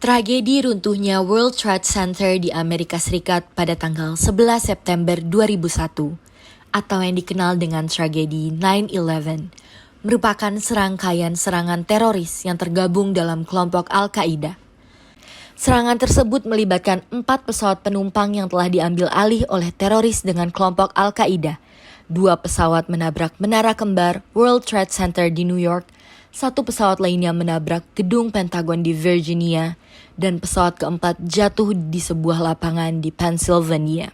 Tragedi runtuhnya World Trade Center di Amerika Serikat pada tanggal 11 September 2001 atau yang dikenal dengan tragedi 9/11 merupakan serangkaian serangan teroris yang tergabung dalam kelompok Al-Qaeda. Serangan tersebut melibatkan 4 pesawat penumpang yang telah diambil alih oleh teroris dengan kelompok Al-Qaeda. 2 pesawat menabrak menara kembar World Trade Center di New York, 1 pesawat lainnya menabrak gedung Pentagon di Virginia, dan pesawat keempat jatuh di sebuah lapangan di Pennsylvania.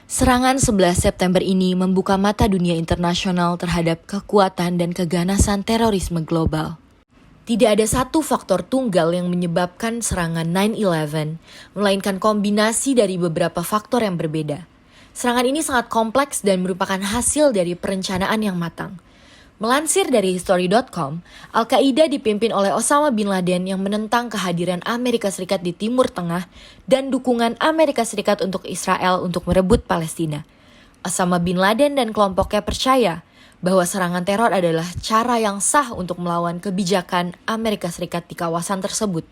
Serangan 11 September ini membuka mata dunia internasional terhadap kekuatan dan keganasan terorisme global. Tidak ada satu faktor tunggal yang menyebabkan serangan 9/11, melainkan kombinasi dari beberapa faktor yang berbeda. Serangan ini sangat kompleks dan merupakan hasil dari perencanaan yang matang. Melansir dari History.com, Al-Qaeda dipimpin oleh Osama bin Laden yang menentang kehadiran Amerika Serikat di Timur Tengah dan dukungan Amerika Serikat untuk Israel untuk merebut Palestina. Osama bin Laden dan kelompoknya percaya bahwa serangan teror adalah cara yang sah untuk melawan kebijakan Amerika Serikat di kawasan tersebut.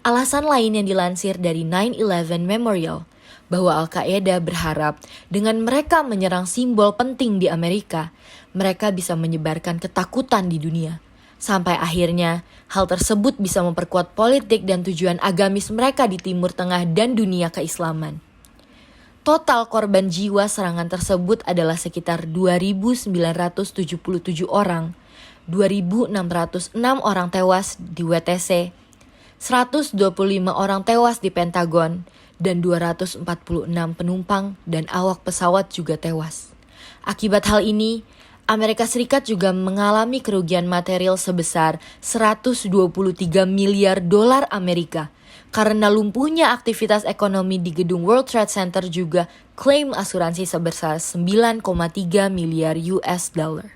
Alasan lain yang dilansir dari 9/11 Memorial, bahwa Al-Qaeda berharap dengan mereka menyerang simbol penting di Amerika, mereka bisa menyebarkan ketakutan di dunia. Sampai akhirnya, hal tersebut bisa memperkuat politik dan tujuan agamis mereka di Timur Tengah dan dunia keislaman. Total korban jiwa serangan tersebut adalah sekitar 2.977 orang, 2.606 orang tewas di WTC, 125 orang tewas di Pentagon, dan 246 penumpang dan awak pesawat juga tewas. Akibat hal ini, Amerika Serikat juga mengalami kerugian material sebesar 123 miliar dolar Amerika karena lumpuhnya aktivitas ekonomi di gedung World Trade Center, juga klaim asuransi sebesar 9,3 miliar US dollar.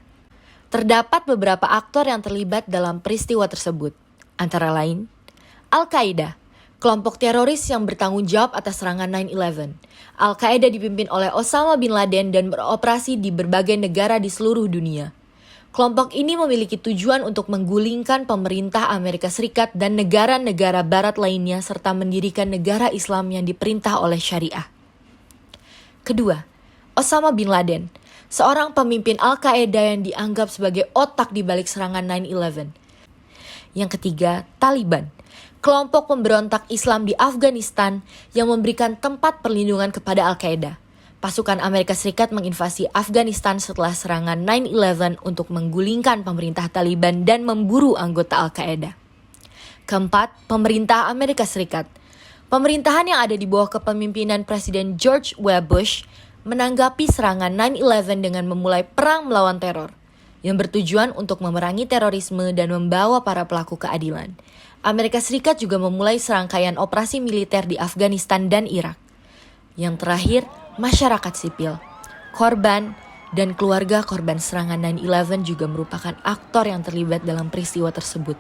Terdapat beberapa aktor yang terlibat dalam peristiwa tersebut, antara lain Al-Qaeda, kelompok teroris yang bertanggung jawab atas serangan 9/11. Al-Qaeda dipimpin oleh Osama bin Laden dan beroperasi di berbagai negara di seluruh dunia. Kelompok ini memiliki tujuan untuk menggulingkan pemerintah Amerika Serikat dan negara-negara barat lainnya serta mendirikan negara Islam yang diperintah oleh syariah. Kedua, Osama bin Laden, seorang pemimpin Al-Qaeda yang dianggap sebagai otak di balik serangan 9/11. Yang ketiga, Taliban, kelompok pemberontak Islam di Afghanistan yang memberikan tempat perlindungan kepada Al-Qaeda. Pasukan Amerika Serikat menginvasi Afghanistan setelah serangan 9/11 untuk menggulingkan pemerintah Taliban dan memburu anggota Al-Qaeda. Keempat, pemerintah Amerika Serikat. Pemerintahan yang ada di bawah kepemimpinan Presiden George W. Bush menanggapi serangan 9/11 dengan memulai perang melawan teror yang bertujuan untuk memerangi terorisme dan membawa para pelaku keadilan. Amerika Serikat juga memulai serangkaian operasi militer di Afghanistan dan Irak. Yang terakhir, masyarakat sipil, korban, dan keluarga korban serangan 9/11 juga merupakan aktor yang terlibat dalam peristiwa tersebut.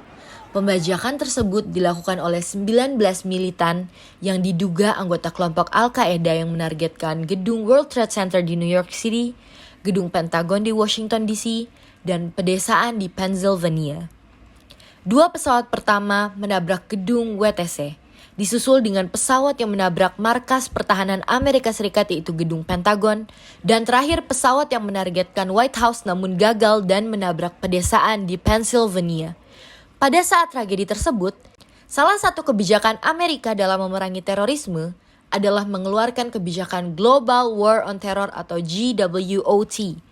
Pembajakan tersebut dilakukan oleh 19 militan yang diduga anggota kelompok Al-Qaeda yang menargetkan gedung World Trade Center di New York City, gedung Pentagon di Washington DC, dan pedesaan di Pennsylvania. 2 pesawat pertama menabrak gedung WTC, disusul dengan pesawat yang menabrak markas pertahanan Amerika Serikat yaitu gedung Pentagon, dan terakhir pesawat yang menargetkan White House namun gagal dan menabrak pedesaan di Pennsylvania. Pada saat tragedi tersebut, salah satu kebijakan Amerika dalam memerangi terorisme adalah mengeluarkan kebijakan Global War on Terror atau GWOT.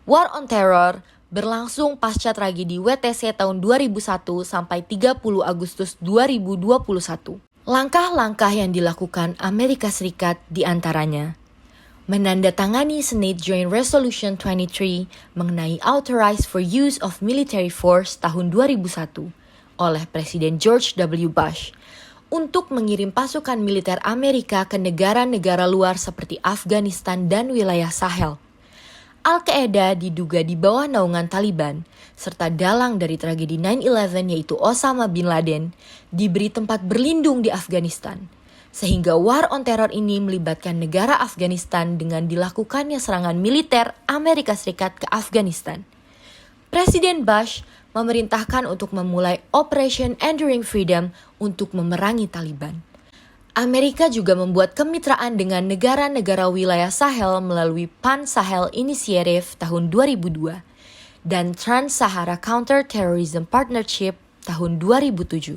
War on Terror berlangsung pasca tragedi WTC tahun 2001 sampai 30 Agustus 2021. Langkah-langkah yang dilakukan Amerika Serikat diantaranya menandatangani Senate Joint Resolution 23 mengenai Authorized for Use of Military Force tahun 2001 oleh Presiden George W. Bush untuk mengirim pasukan militer Amerika ke negara-negara luar seperti Afghanistan dan wilayah Sahel. Al-Qaeda diduga di bawah naungan Taliban, serta dalang dari tragedi 9/11 yaitu Osama bin Laden, diberi tempat berlindung di Afghanistan. Sehingga war on terror ini melibatkan negara Afghanistan dengan dilakukannya serangan militer Amerika Serikat ke Afghanistan. Presiden Bush memerintahkan untuk memulai Operation Enduring Freedom untuk memerangi Taliban. Amerika juga membuat kemitraan dengan negara-negara wilayah Sahel melalui Pan-Sahel Initiative tahun 2002 dan Trans-Sahara Counter-Terrorism Partnership tahun 2007.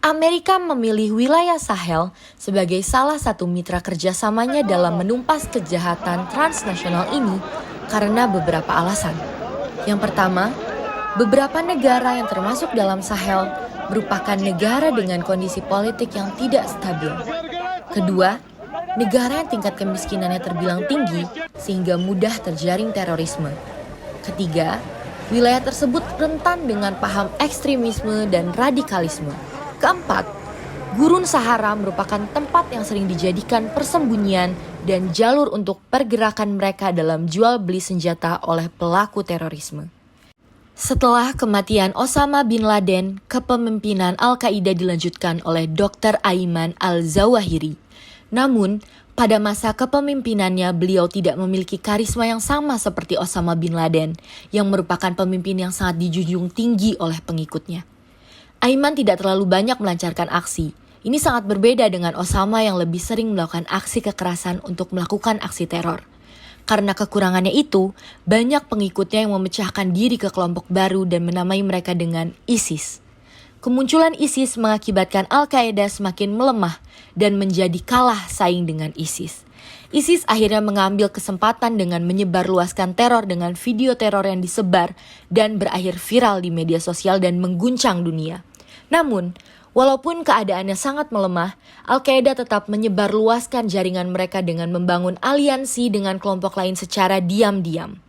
Amerika memilih wilayah Sahel sebagai salah satu mitra kerjasamanya dalam menumpas kejahatan transnasional ini karena beberapa alasan. Yang pertama, beberapa negara yang termasuk dalam Sahel merupakan negara dengan kondisi politik yang tidak stabil. Kedua, negara yang tingkat kemiskinannya terbilang tinggi sehingga mudah terjaring terorisme. Ketiga, wilayah tersebut rentan dengan paham ekstremisme dan radikalisme. Keempat, Gurun Sahara merupakan tempat yang sering dijadikan persembunyian dan jalur untuk pergerakan mereka dalam jual beli senjata oleh pelaku terorisme. Setelah kematian Osama bin Laden, kepemimpinan Al-Qaeda dilanjutkan oleh Dr. Ayman al-Zawahiri. Namun, pada masa kepemimpinannya beliau tidak memiliki karisma yang sama seperti Osama bin Laden, yang merupakan pemimpin yang sangat dijunjung tinggi oleh pengikutnya. Ayman tidak terlalu banyak melancarkan aksi. Ini sangat berbeda dengan Osama yang lebih sering melakukan aksi kekerasan untuk melakukan aksi teror. Karena kekurangannya itu, banyak pengikutnya yang memecahkan diri ke kelompok baru dan menamai mereka dengan ISIS. Kemunculan ISIS mengakibatkan Al-Qaeda semakin melemah dan menjadi kalah saing dengan ISIS. ISIS akhirnya mengambil kesempatan dengan menyebarluaskan teror dengan video teror yang disebar dan berakhir viral di media sosial dan mengguncang dunia. Namun, walaupun keadaannya sangat melemah, Al-Qaeda tetap menyebarluaskan jaringan mereka dengan membangun aliansi dengan kelompok lain secara diam-diam.